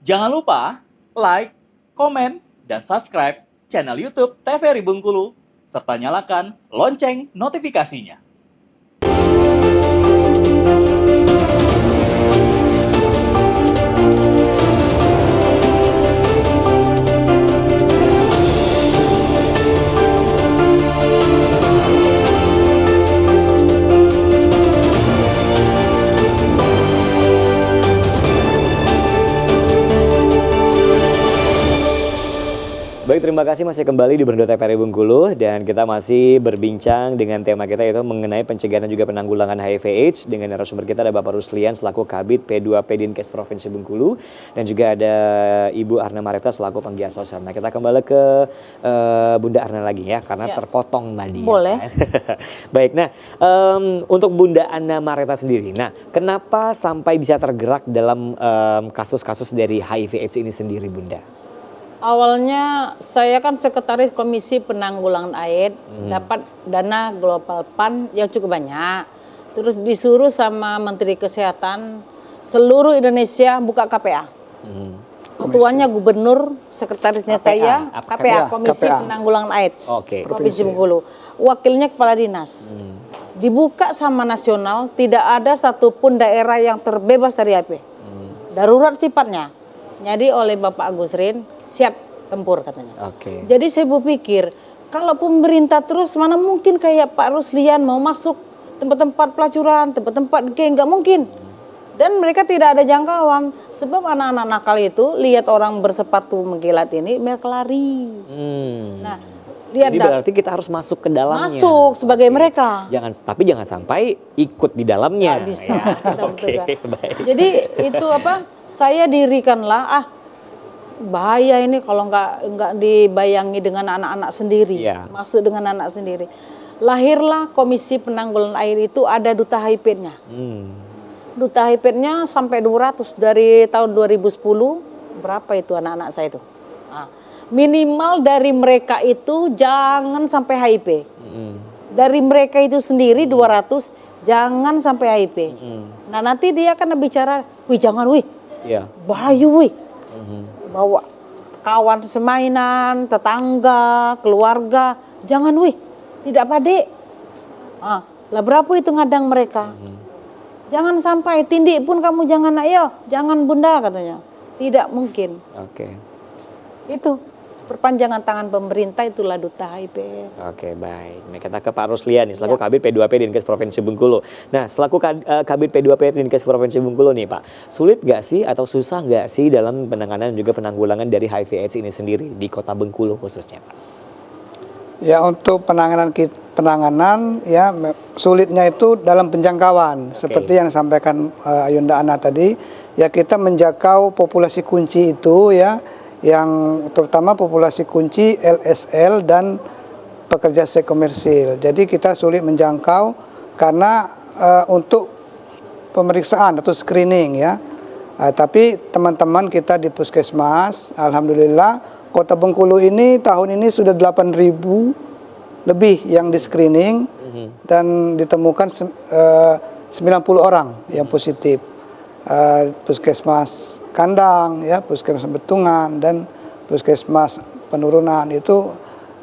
Jangan lupa like, komen, dan subscribe channel YouTube TVRI Bengkulu, serta nyalakan lonceng notifikasinya. Baik, terima kasih masih kembali di Berndo TVRI Bengkulu dan kita masih berbincang dengan tema kita yaitu mengenai pencegahan dan juga penanggulangan HIV/AIDS. Dengan narasumber kita ada Bapak Ruslian selaku Kabid P2P Dinkes Provinsi Bengkulu dan juga ada Ibu Arna Mareta selaku penggiat sosial. Nah, kita kembali ke Bunda Arna lagi ya karena terpotong tadi. Boleh. Ya, kan? Baik, nah untuk Bunda Arna Mareta sendiri, nah kenapa sampai bisa tergerak dalam kasus-kasus dari HIV/AIDS ini sendiri, Bunda? Awalnya saya kan sekretaris Komisi Penanggulangan AIDS, dapat dana Global Fund yang cukup banyak. Terus disuruh sama Menteri Kesehatan seluruh Indonesia buka KPA. Ketuanya gubernur, sekretarisnya KPA. saya, Apa KPA, Komisi Penanggulangan AIDS, Oke. Provinsi Bengkulu. Wakilnya kepala dinas. Dibuka sama nasional, tidak ada satupun daerah yang terbebas dari HIV. Darurat sifatnya. Jadi oleh Bapak Agus Rin, siap tempur katanya. Oke. Jadi saya berpikir, kalau pemerintah terus mana mungkin kayak Pak Ruslian mau masuk tempat-tempat pelacuran, tempat-tempat geng, nggak mungkin. Dan mereka tidak ada jangkauan. Sebab anak-anak nakal itu lihat orang bersepatu mengkilat ini, mereka lari. Nah, Jadi berarti kita harus masuk ke dalamnya. Masuk sebagai mereka. Tapi jangan sampai ikut di dalamnya. Nggak bisa. Ya. Kita Oke, betulkan. baik. Jadi itu apa? Saya dirikanlah bahaya ini kalau nggak dibayangi dengan anak-anak sendiri, masuk dengan anak sendiri. Lahirlah Komisi Penanggulangan AIDS itu ada duta HIV-nya. Duta HIV-nya sampai 200 dari tahun 2010. Berapa itu anak-anak saya itu? Minimal dari mereka itu jangan sampai HIV. Dari mereka itu sendiri 200 jangan sampai HIV. Nah nanti dia akan bicara, wih jangan wih, bahaya wih. Bawa kawan semainan, tetangga, keluarga, jangan wih, tidak pade. Lah berapa itu ngadang mereka? Jangan sampai tindik pun kamu jangan, ayo, jangan bunda katanya. Tidak mungkin. Oke. Itu perpanjangan tangan pemerintah, itulah duta HIV. Oke, baik. Nah, kita ke Pak Ruslian nih, selaku Kabid P2P Dinkes Provinsi Bengkulu. Nah, selaku Kabid P2P Dinkes Provinsi Bengkulu nih Pak, sulit nggak sih atau susah nggak sih dalam penanganan dan juga penanggulangan dari HIV/AIDS ini sendiri di Kota Bengkulu khususnya Pak? Ya, untuk penanganan ya sulitnya itu dalam penjangkauan. Seperti yang disampaikan Ayunda Ana tadi, ya kita menjangkau populasi kunci itu ya, yang terutama populasi kunci LSL dan pekerja seks komersil. Jadi kita sulit menjangkau karena untuk pemeriksaan atau screening ya. Tapi teman-teman kita di Puskesmas, alhamdulillah Kota Bengkulu ini tahun ini sudah 8.000 lebih yang di screening dan ditemukan 90 orang yang positif. Puskesmas Kandang, ya, Puskesmas Betungan dan Puskesmas Penurunan itu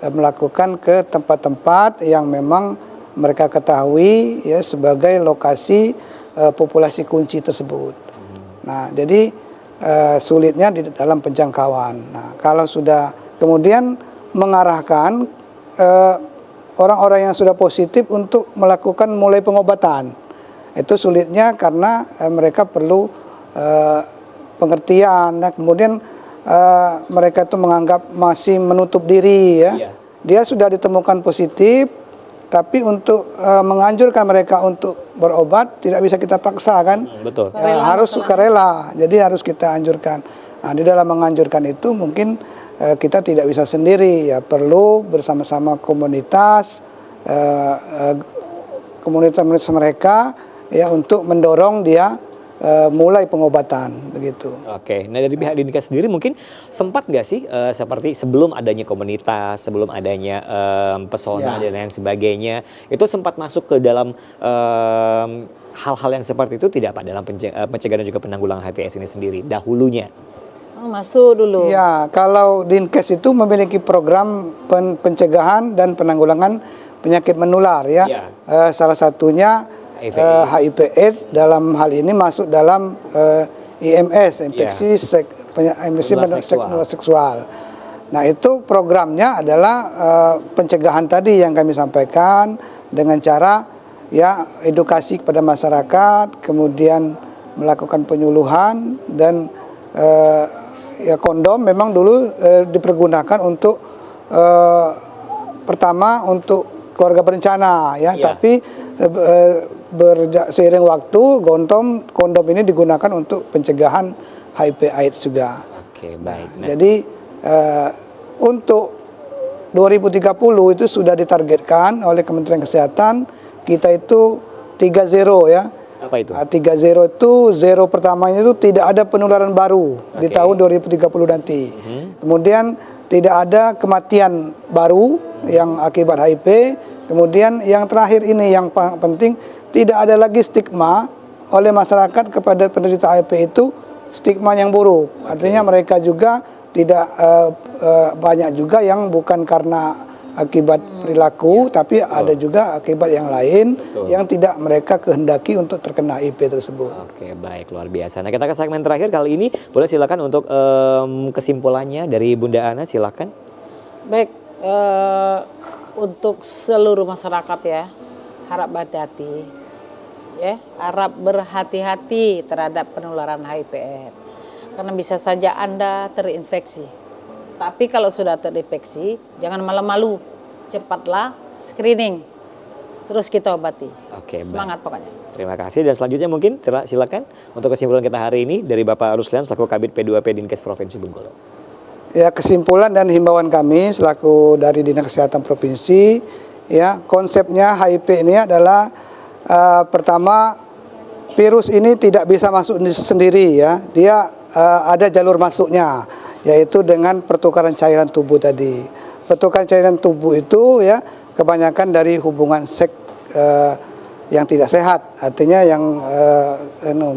melakukan ke tempat-tempat yang memang mereka ketahui ya sebagai lokasi populasi kunci tersebut. Nah, jadi sulitnya di dalam penjangkauan. Nah, kalau sudah kemudian mengarahkan orang-orang yang sudah positif untuk melakukan mulai pengobatan, itu sulitnya karena mereka perlu pengertian. Nah, kemudian mereka itu menganggap masih menutup diri ya. Dia sudah ditemukan positif, tapi untuk menganjurkan mereka untuk berobat tidak bisa kita paksa kan. Betul. Harus sukarela. Jadi harus kita anjurkan. Nah, di dalam menganjurkan itu mungkin kita tidak bisa sendiri ya, perlu bersama-sama komunitas mereka ya untuk mendorong dia mulai pengobatan begitu. Oke, nah dari pihak Dinkes sendiri mungkin sempat nggak sih seperti sebelum adanya komunitas, sebelum adanya pesona dan lain sebagainya, itu sempat masuk ke dalam hal-hal yang seperti itu tidak Pak dalam pencegahan dan juga penanggulangan HIV/AIDS ini sendiri dahulunya? Masuk dulu. Ya, kalau Dinkes itu memiliki program pencegahan dan penanggulangan penyakit menular ya. Salah satunya HIV/AIDS dalam hal ini masuk dalam IMS, infeksi menular seksual. Nah, itu programnya adalah pencegahan tadi yang kami sampaikan dengan cara ya edukasi kepada masyarakat, kemudian melakukan penyuluhan dan ya kondom memang dulu dipergunakan untuk pertama untuk keluarga berencana ya, tapi seiring waktu kondom ini digunakan untuk pencegahan HIV/AIDS juga. Oke, baik. Nah, jadi untuk 2030 itu sudah ditargetkan oleh Kementerian Kesehatan kita itu 3-0 ya. Apa itu? 3-0 itu zero pertamanya itu tidak ada penularan baru di tahun 2030 nanti. Kemudian tidak ada kematian baru yang akibat HIV. Kemudian yang terakhir ini yang penting tidak ada lagi stigma oleh masyarakat kepada penderita HIV itu stigma yang buruk. Artinya mereka juga tidak banyak juga yang bukan karena akibat perilaku, tapi ada juga akibat yang lain yang tidak mereka kehendaki untuk terkena HIV tersebut. Oke, baik, luar biasa. Nah, kita ke segmen terakhir kali ini. Boleh silakan untuk kesimpulannya dari Bunda Ana, silakan. Baik, untuk seluruh masyarakat ya, harap berhati-hati, ya, harap berhati-hati terhadap penularan HIV/AIDS, karena bisa saja Anda terinfeksi. Tapi kalau sudah terinfeksi, jangan malu-malu, cepatlah screening, terus kita obati. Oke, semangat pokoknya. Terima kasih, dan selanjutnya mungkin silakan untuk kesimpulan kita hari ini dari Bapak Ruslian selaku Kabid P2P Dinkes Provinsi Bengkulu. Ya, kesimpulan dan himbauan kami selaku dari Dinas Kesehatan Provinsi, ya, konsepnya HIV ini adalah pertama, virus ini tidak bisa masuk sendiri ya, dia ada jalur masuknya, yaitu dengan pertukaran cairan tubuh tadi. Pertukaran cairan tubuh itu ya kebanyakan dari hubungan seks yang tidak sehat, artinya yang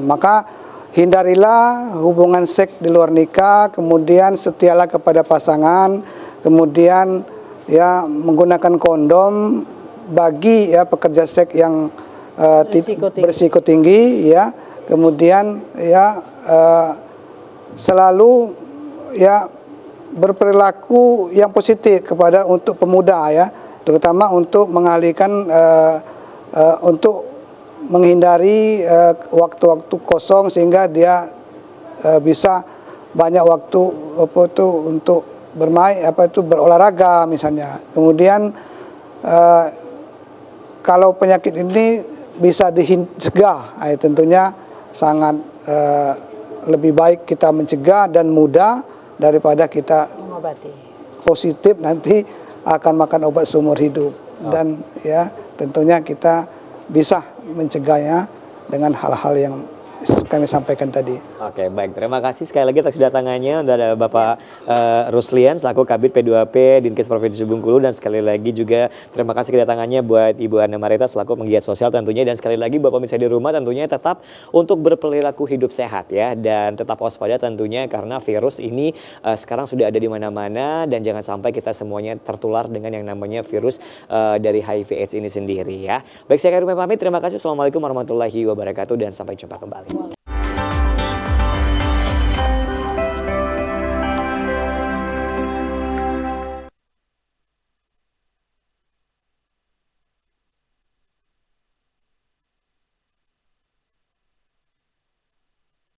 maka hindarilah hubungan seks di luar nikah, kemudian setialah kepada pasangan, kemudian ya menggunakan kondom bagi ya pekerja seks yang berisiko tinggi ya, kemudian ya selalu ya berperilaku yang positif kepada untuk pemuda ya, terutama untuk mengalihkan untuk menghindari waktu-waktu kosong sehingga dia bisa banyak waktu untuk bermain berolahraga misalnya. Kemudian kalau penyakit ini bisa dicegah, tentunya sangat lebih baik kita mencegah dan mudah daripada kita mengobati. Positif nanti akan makan obat seumur hidup. Dan ya tentunya kita bisa mencegahnya dengan hal-hal yang kami sampaikan tadi. Oke, baik. Terima kasih sekali lagi atas kedatangannya. Udah ada Bapak Ruslian selaku Kabid P2P Dinkes Provinsi Bengkulu, dan sekali lagi juga terima kasih kedatangannya buat Ibu Ana Marita selaku penggiat sosial tentunya, dan sekali lagi Bapak pemirsa di rumah tentunya tetap untuk berperilaku hidup sehat ya, dan tetap waspada tentunya karena virus ini sekarang sudah ada di mana-mana, dan jangan sampai kita semuanya tertular dengan yang namanya virus dari HIV/AIDS ini sendiri ya. Baik, saya Karumai pamit. Terima kasih. Assalamualaikum warahmatullahi wabarakatuh dan sampai jumpa kembali.